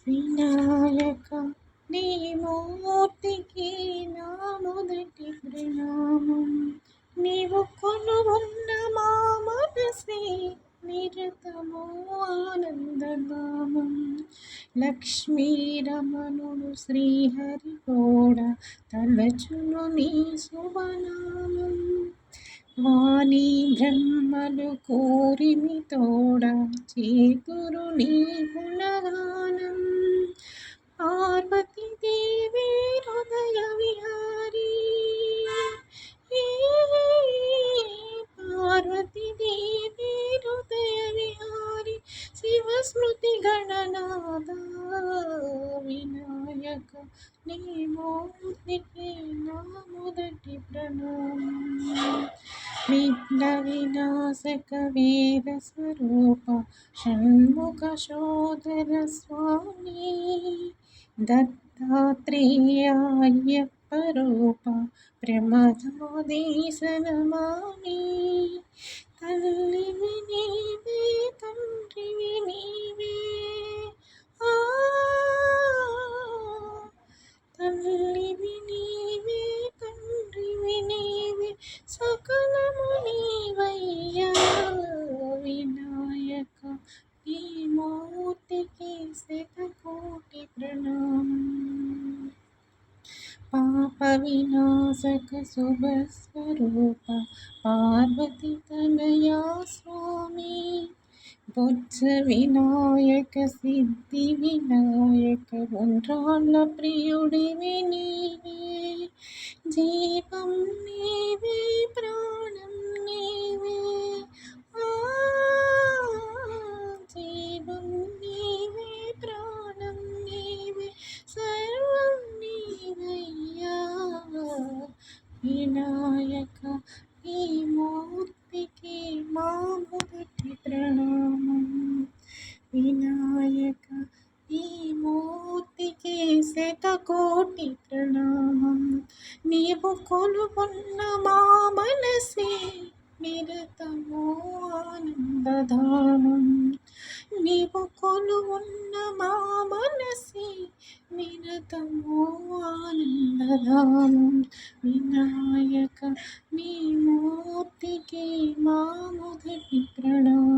వినాయక నీ మూర్తికి నా మొదటి ప్రణామం. నీవు కొలువున్న మా మనసే నిరతమో ఆనందనామం. లక్ష్మీ రమణుడు శ్రీహరి కూడా తలచును నీ శుభనామం. వాణి బ్రహ్మలు కోరిమి తోడ చేతురు నీ గుణగానం. పార్వతీ దేవి హృదయ విహారీ, పార్వతీ దేవి హృదయ విహారీ, శివ స్మృతి గణనాథ వినాయక నీ మూర్తికి నా మొదటి ప్రణామం. విఘ్న వినాశక వేద స్వరూప షణ్ముఖ శోధర స్వామి. దత్తాత్రేయాయ్యప్ప రూప ప్రమదాదేశ నమామి. తల్లివి నీవే తండ్రివి నీవే, తల్లివి నీవే తండ్రివి నీవే, సకలము నీవయ్యా. వినాయక ఈ మూర్తికి శతకోటి ప్రణామం. పాప వినాశక శుభ స్వరూప పార్వతి తనయా స్వామి. బుద్ధ వినాయక సిద్ధి వినాయక ఉండ్రాళ్ళ ప్రియుడివి నీవే. జీవం నీవే ప్రాణం నీవే, జీవం నీవే ప్రాణం నీవే, సర్వం నీవయ్యా. వినాయక ఈ మూర్తికి మా మొదటి ప్రణామం. వినాయక ఈ మూర్తికి శతకోటి ప్రణామం. నీవు కొలువున్న మా మనసే నిరతమో ఆనందధామం. నీవు కొలువున్న మా మనసే నిరతమో ఆనందధామం. వినాయక నీ మూర్తికి మా మొదటి ప్రణామం.